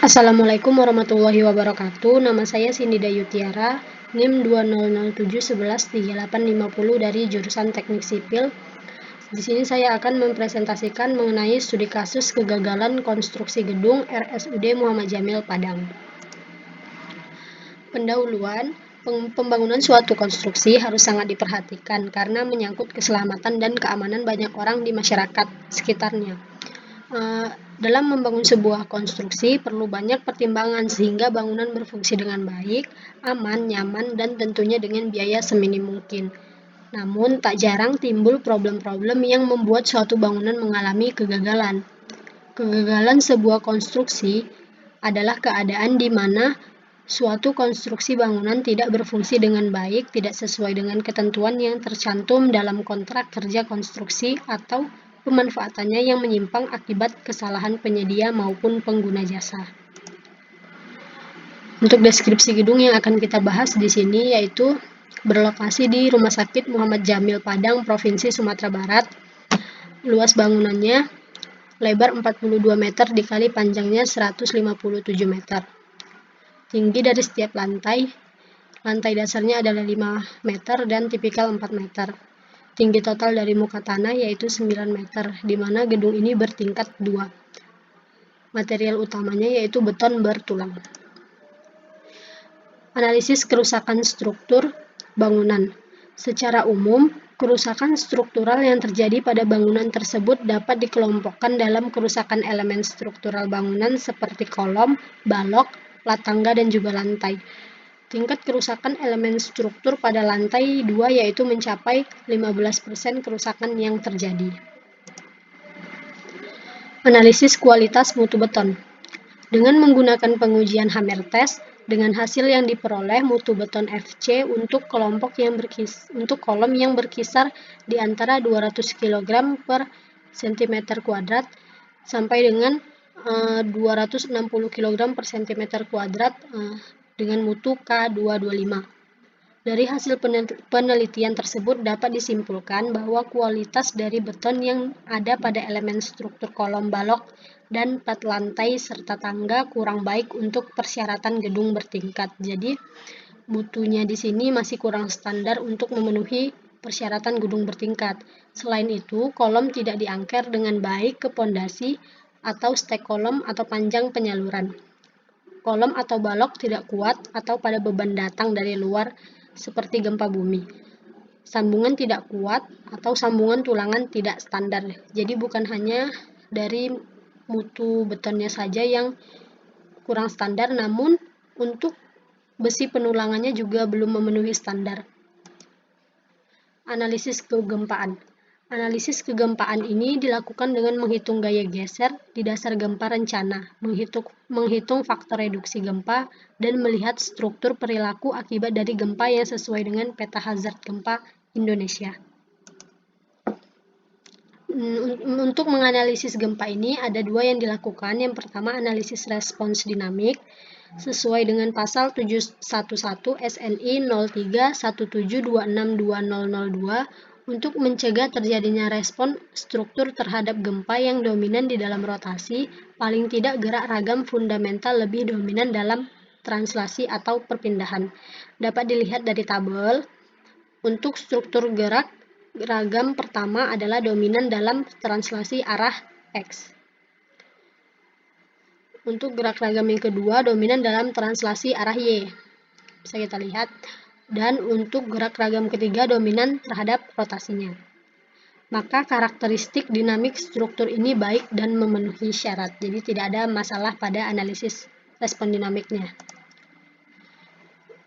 Assalamualaikum warahmatullahi wabarakatuh. Nama saya Sindida Yutiara, NIM 2007113850 dari jurusan Teknik Sipil. Di sini saya akan mempresentasikan mengenai studi kasus kegagalan konstruksi gedung RSUD Muhammad Jamil Padang. Pendahuluan, pembangunan suatu konstruksi harus sangat diperhatikan karena menyangkut keselamatan dan keamanan banyak orang di masyarakat sekitarnya. Dalam membangun sebuah konstruksi perlu banyak pertimbangan sehingga bangunan berfungsi dengan baik, aman, nyaman, dan tentunya dengan biaya seminim mungkin. Namun, tak jarang timbul problem-problem yang membuat suatu bangunan mengalami kegagalan. Kegagalan sebuah konstruksi adalah keadaan di mana suatu konstruksi bangunan tidak berfungsi dengan baik, tidak sesuai dengan ketentuan yang tercantum dalam kontrak kerja konstruksi atau pemanfaatannya yang menyimpang akibat kesalahan penyedia maupun pengguna jasa. Untuk deskripsi gedung yang akan kita bahas di sini yaitu berlokasi di Rumah Sakit Muhammad Jamil Padang, Provinsi Sumatera Barat. Luas bangunannya lebar 42 meter dikali panjangnya 157 meter. Tinggi dari setiap lantai dasarnya adalah 5 meter dan tipikal 4 meter. Tinggi total dari muka tanah yaitu 9 meter, di mana gedung ini bertingkat 2. Material utamanya yaitu beton bertulang. Analisis kerusakan struktur bangunan. Secara umum, kerusakan struktural yang terjadi pada bangunan tersebut dapat dikelompokkan dalam kerusakan elemen struktural bangunan seperti kolom, balok, plat tangga, dan juga lantai. Tingkat kerusakan elemen struktur pada lantai 2 yaitu mencapai 15% kerusakan yang terjadi. Analisis kualitas mutu beton. Dengan menggunakan pengujian Hammer Test, dengan hasil yang diperoleh mutu beton FC untuk kolom yang berkisar di antara 200 kg per cm2 sampai dengan 260 kg per cm2 dengan mutu K225. Dari hasil penelitian tersebut dapat disimpulkan bahwa kualitas dari beton yang ada pada elemen struktur kolom, balok, dan plat lantai serta tangga kurang baik untuk persyaratan gedung bertingkat. Jadi mutunya di sini masih kurang standar untuk memenuhi persyaratan gedung bertingkat. Selain itu, kolom tidak diangker dengan baik ke pondasi atau stek kolom atau panjang penyaluran. Kolom atau balok tidak kuat atau pada beban datang dari luar seperti gempa bumi. Sambungan tidak kuat atau sambungan tulangan tidak standar. Jadi bukan hanya dari mutu betonnya saja yang kurang standar, namun untuk besi penulangannya juga belum memenuhi standar. Analisis kegempaan. Analisis kegempaan ini dilakukan dengan menghitung gaya geser di dasar gempa rencana, menghitung faktor reduksi gempa, dan melihat struktur perilaku akibat dari gempa yang sesuai dengan peta hazard gempa Indonesia. Untuk menganalisis gempa ini ada dua yang dilakukan. Yang pertama, analisis respons dinamik sesuai dengan pasal 711 SNI 0317262002 untuk mencegah terjadinya respon struktur terhadap gempa yang dominan di dalam rotasi, paling tidak gerak ragam fundamental lebih dominan dalam translasi atau perpindahan. Dapat dilihat dari tabel. Untuk struktur gerak ragam pertama adalah dominan dalam translasi arah X. Untuk gerak ragam yang kedua dominan dalam translasi arah Y. Bisa kita lihat. Dan untuk gerak ragam ketiga dominan terhadap rotasinya. Maka karakteristik dinamik struktur ini baik dan memenuhi syarat. Jadi tidak ada masalah pada analisis respon dinamiknya.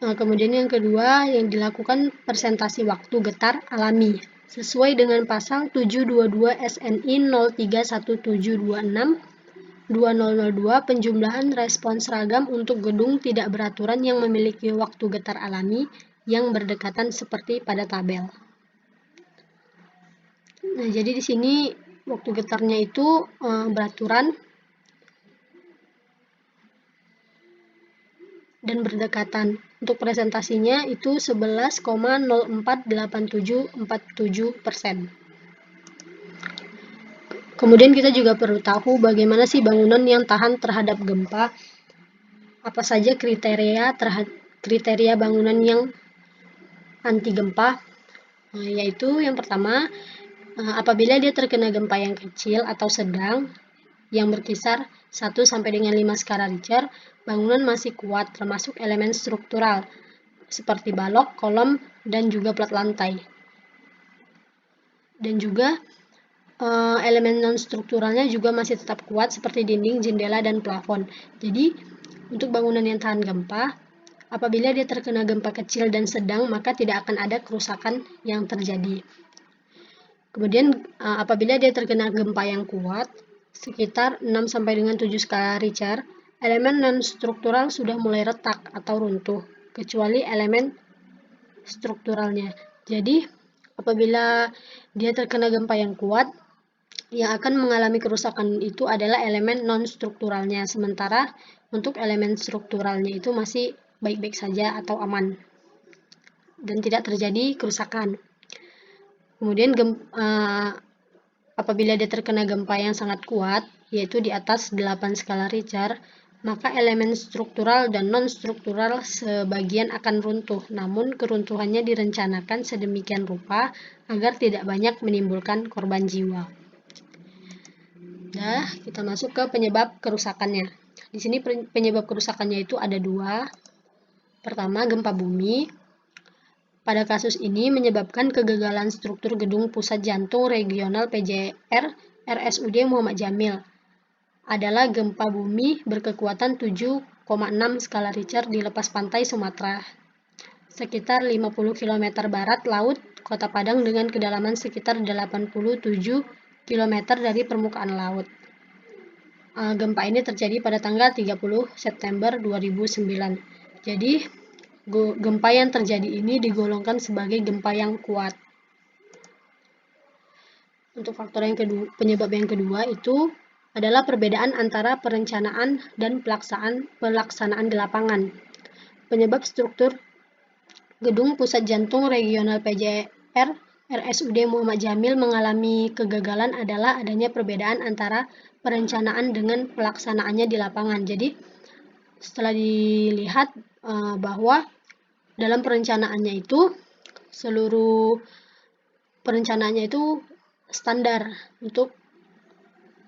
Kemudian yang kedua yang dilakukan presentasi waktu getar alami. Sesuai dengan pasal 722 SNI 0317262002 penjumlahan respons ragam untuk gedung tidak beraturan yang memiliki waktu getar alami yang berdekatan seperti pada tabel. Nah, jadi di sini waktu getarnya itu beraturan dan berdekatan. Untuk presentasinya itu 11,048747%. Kemudian kita juga perlu tahu bagaimana sih bangunan yang tahan terhadap gempa. Apa saja kriteria bangunan yang anti gempa? Yaitu yang pertama, apabila dia terkena gempa yang kecil atau sedang yang berkisar 1 sampai dengan 5 skala Richter, bangunan masih kuat termasuk elemen struktural seperti balok, kolom, dan juga plat lantai. Dan juga elemen non-strukturalnya juga masih tetap kuat seperti dinding, jendela, dan plafon. Jadi, untuk bangunan yang tahan gempa, apabila dia terkena gempa kecil dan sedang, maka tidak akan ada kerusakan yang terjadi. Kemudian, apabila dia terkena gempa yang kuat, sekitar 6 sampai dengan 7 skala Richter, elemen non-struktural sudah mulai retak atau runtuh, kecuali elemen strukturalnya. Jadi, apabila dia terkena gempa yang kuat, yang akan mengalami kerusakan itu adalah elemen non-strukturalnya, sementara untuk elemen strukturalnya itu masih baik-baik saja atau aman dan tidak terjadi kerusakan. Kemudian apabila dia terkena gempa yang sangat kuat, yaitu di atas 8 skala Richter, maka elemen struktural dan non-struktural sebagian akan runtuh, namun keruntuhannya direncanakan sedemikian rupa agar tidak banyak menimbulkan korban jiwa. Nah, kita masuk ke penyebab kerusakannya. Di sini penyebab kerusakannya itu ada 2. Pertama, gempa bumi. Pada kasus ini menyebabkan kegagalan struktur gedung pusat jantung regional PJR RSUD Muhammad Jamil. Adalah gempa bumi berkekuatan 7,6 skala Richter di lepas pantai Sumatera, sekitar 50 km barat laut Kota Padang dengan kedalaman sekitar 87 km dari permukaan laut. Gempa ini terjadi pada tanggal 30 September 2009. Jadi, gempa yang terjadi ini digolongkan sebagai gempa yang kuat. Untuk faktor yang kedua, penyebab yang kedua itu adalah perbedaan antara perencanaan dan pelaksanaan di lapangan. Penyebab struktur gedung pusat jantung regional PJR RSUD Muhammad Jamil mengalami kegagalan adalah adanya perbedaan antara perencanaan dengan pelaksanaannya di lapangan. Jadi, setelah dilihat bahwa dalam perencanaannya itu, seluruh perencanaannya itu standar untuk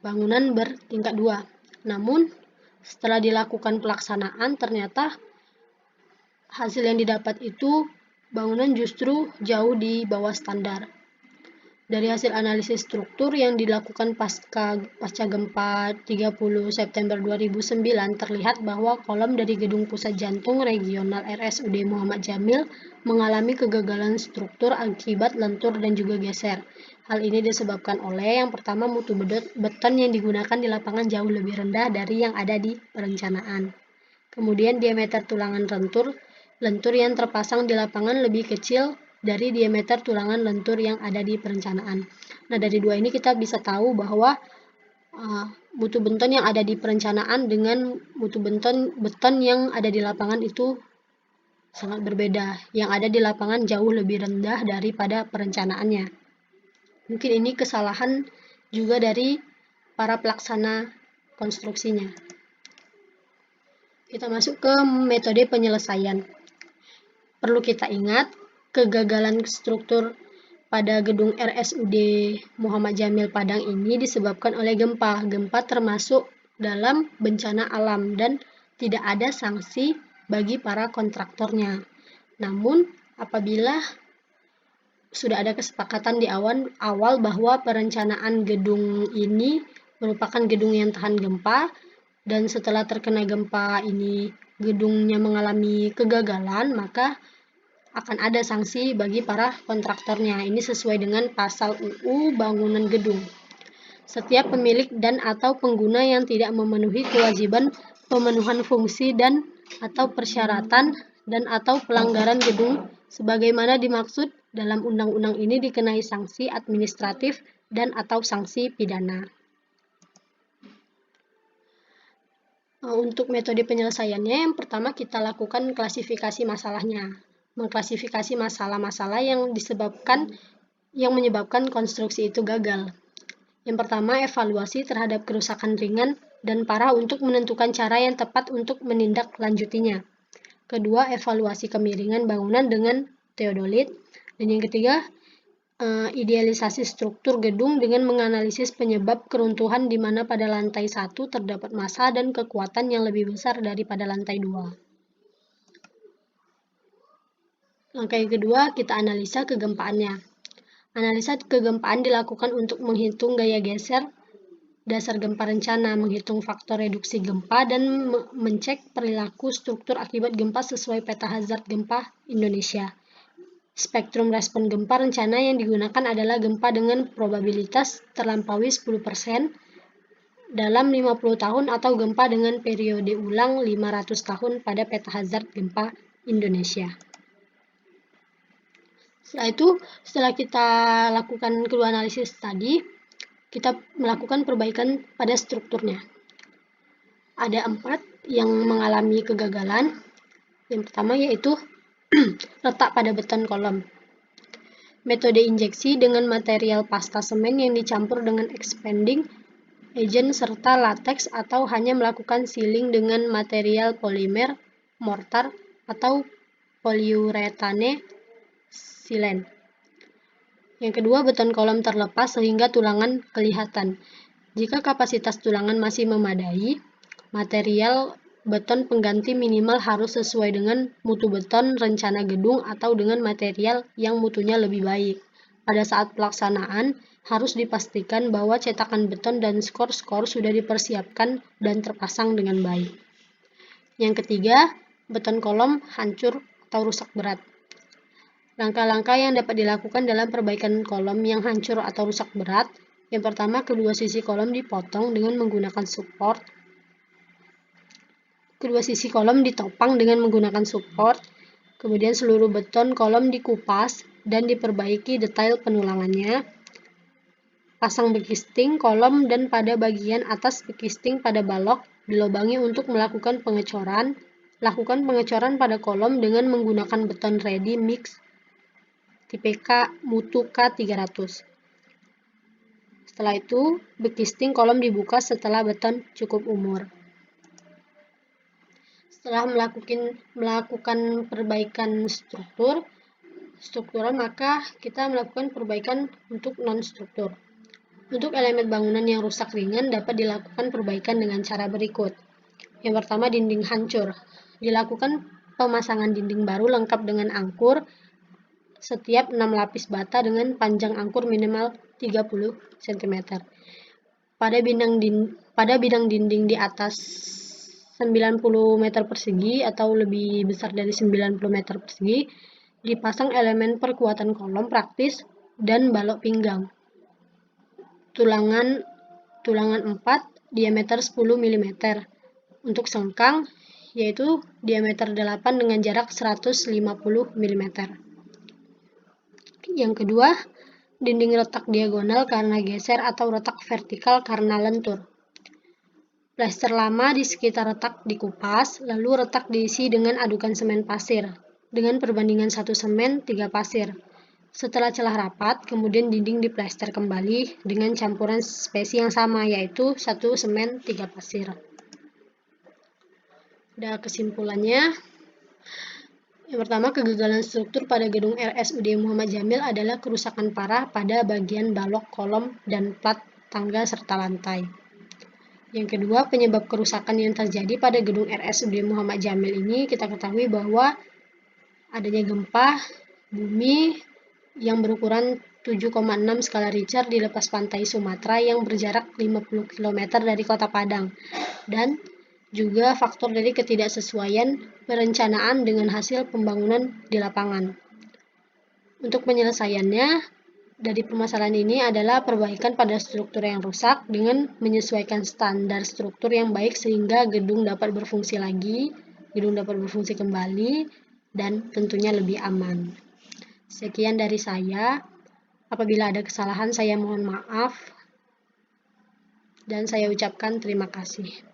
bangunan bertingkat 2. Namun, setelah dilakukan pelaksanaan, ternyata hasil yang didapat itu bangunan justru jauh di bawah standar. Dari hasil analisis struktur yang dilakukan pasca gempa 30 September 2009 terlihat bahwa kolom dari gedung pusat jantung regional RSUD Muhammad Jamil mengalami kegagalan struktur akibat lentur dan juga geser. Hal ini disebabkan oleh yang pertama, mutu beton yang digunakan di lapangan jauh lebih rendah dari yang ada di perencanaan. Kemudian diameter tulangan lentur yang terpasang di lapangan lebih kecil dari diameter tulangan lentur yang ada di perencanaan. Nah, dari 2 ini kita bisa tahu bahwa mutu beton yang ada di perencanaan dengan mutu beton yang ada di lapangan itu sangat berbeda. Yang ada di lapangan jauh lebih rendah daripada perencanaannya. Mungkin ini kesalahan juga dari para pelaksana konstruksinya. Kita masuk ke metode penyelesaian. Perlu kita ingat, kegagalan struktur pada gedung RSUD Muhammad Jamil Padang ini disebabkan oleh gempa. Gempa termasuk dalam bencana alam dan tidak ada sanksi bagi para kontraktornya. Namun, apabila sudah ada kesepakatan di awal bahwa perencanaan gedung ini merupakan gedung yang tahan gempa, dan setelah terkena gempa ini gedungnya mengalami kegagalan, maka akan ada sanksi bagi para kontraktornya. Ini sesuai dengan pasal UU Bangunan Gedung. Setiap pemilik dan atau pengguna yang tidak memenuhi kewajiban pemenuhan fungsi dan atau persyaratan dan atau pelanggaran gedung sebagaimana dimaksud dalam undang-undang ini dikenai sanksi administratif dan atau sanksi pidana. Untuk metode penyelesaiannya, yang pertama kita lakukan klasifikasi masalahnya. Mengklasifikasi masalah-masalah yang menyebabkan konstruksi itu gagal. Yang pertama, evaluasi terhadap kerusakan ringan dan parah untuk menentukan cara yang tepat untuk menindaklanjutinya. Kedua, evaluasi kemiringan bangunan dengan teodolit. Dan yang ketiga, idealisasi struktur gedung dengan menganalisis penyebab keruntuhan di mana pada lantai 1 terdapat massa dan kekuatan yang lebih besar daripada lantai 2. Langkah yang kedua, kita analisa kegempaannya. Analisa kegempaan dilakukan untuk menghitung gaya geser dasar gempa rencana, menghitung faktor reduksi gempa, dan mencek perilaku struktur akibat gempa sesuai peta hazard gempa Indonesia. Spektrum respon gempa rencana yang digunakan adalah gempa dengan probabilitas terlampaui 10% dalam 50 tahun atau gempa dengan periode ulang 500 tahun pada peta hazard gempa Indonesia. Setelah kita lakukan kedua analisis tadi, kita melakukan perbaikan pada strukturnya. Ada 4 yang mengalami kegagalan. Yang pertama yaitu retak pada beton kolom. Metode injeksi dengan material pasta semen yang dicampur dengan expanding agent serta latex atau hanya melakukan sealing dengan material polimer, mortar, atau polyurethane silen. Yang kedua, beton kolom terlepas sehingga tulangan kelihatan. Jika kapasitas tulangan masih memadai, material beton pengganti minimal harus sesuai dengan mutu beton rencana gedung atau dengan material yang mutunya lebih baik. Pada saat pelaksanaan, harus dipastikan bahwa cetakan beton dan skor-skor sudah dipersiapkan dan terpasang dengan baik. Yang ketiga, beton kolom hancur atau rusak berat. Langkah-langkah yang dapat dilakukan dalam perbaikan kolom yang hancur atau rusak berat. Yang pertama, kedua sisi kolom dipotong dengan menggunakan support. Kedua sisi kolom ditopang dengan menggunakan support, kemudian seluruh beton kolom dikupas dan diperbaiki detail penulangannya. Pasang bekisting kolom dan pada bagian atas bekisting pada balok dilubangi untuk melakukan pengecoran. Lakukan pengecoran pada kolom dengan menggunakan beton ready mix tipe K mutu K300. Setelah itu, bekisting kolom dibuka setelah beton cukup umur. Setelah melakukan perbaikan struktural, maka kita melakukan perbaikan untuk non-struktur. Untuk elemen bangunan yang rusak ringan dapat dilakukan perbaikan dengan cara berikut. Yang pertama, dinding hancur. Dilakukan pemasangan dinding baru lengkap dengan angkur setiap 6 lapis bata dengan panjang angkur minimal 30 cm. Pada bidang dinding di atas 90 meter persegi atau lebih besar dari 90 meter persegi, dipasang elemen perkuatan kolom praktis dan balok pinggang. Tulangan 4 diameter 10 mm. Untuk sengkang, yaitu diameter 8 dengan jarak 150 mm. Yang kedua, dinding retak diagonal karena geser atau retak vertikal karena lentur. Plester lama di sekitar retak dikupas, lalu retak diisi dengan adukan semen pasir, dengan perbandingan 1 semen 3 pasir. Setelah celah rapat, kemudian dinding diplester kembali dengan campuran spesi yang sama, yaitu 1 semen 3 pasir. Pada kesimpulannya, yang pertama, kegagalan struktur pada gedung RSUD Muhammad Jamil adalah kerusakan parah pada bagian balok, kolom, dan plat tangga serta lantai. Yang kedua, penyebab kerusakan yang terjadi pada gedung RSUD Muhammad Jamil ini kita ketahui bahwa adanya gempa bumi yang berukuran 7,6 skala Richter di lepas pantai Sumatera yang berjarak 50 km dari kota Padang, dan juga faktor dari ketidaksesuaian perencanaan dengan hasil pembangunan di lapangan. Untuk penyelesaiannya dari permasalahan ini adalah perbaikan pada struktur yang rusak dengan menyesuaikan standar struktur yang baik sehingga gedung dapat berfungsi kembali, dan tentunya lebih aman. Sekian dari saya. Apabila ada kesalahan, saya mohon maaf dan saya ucapkan terima kasih.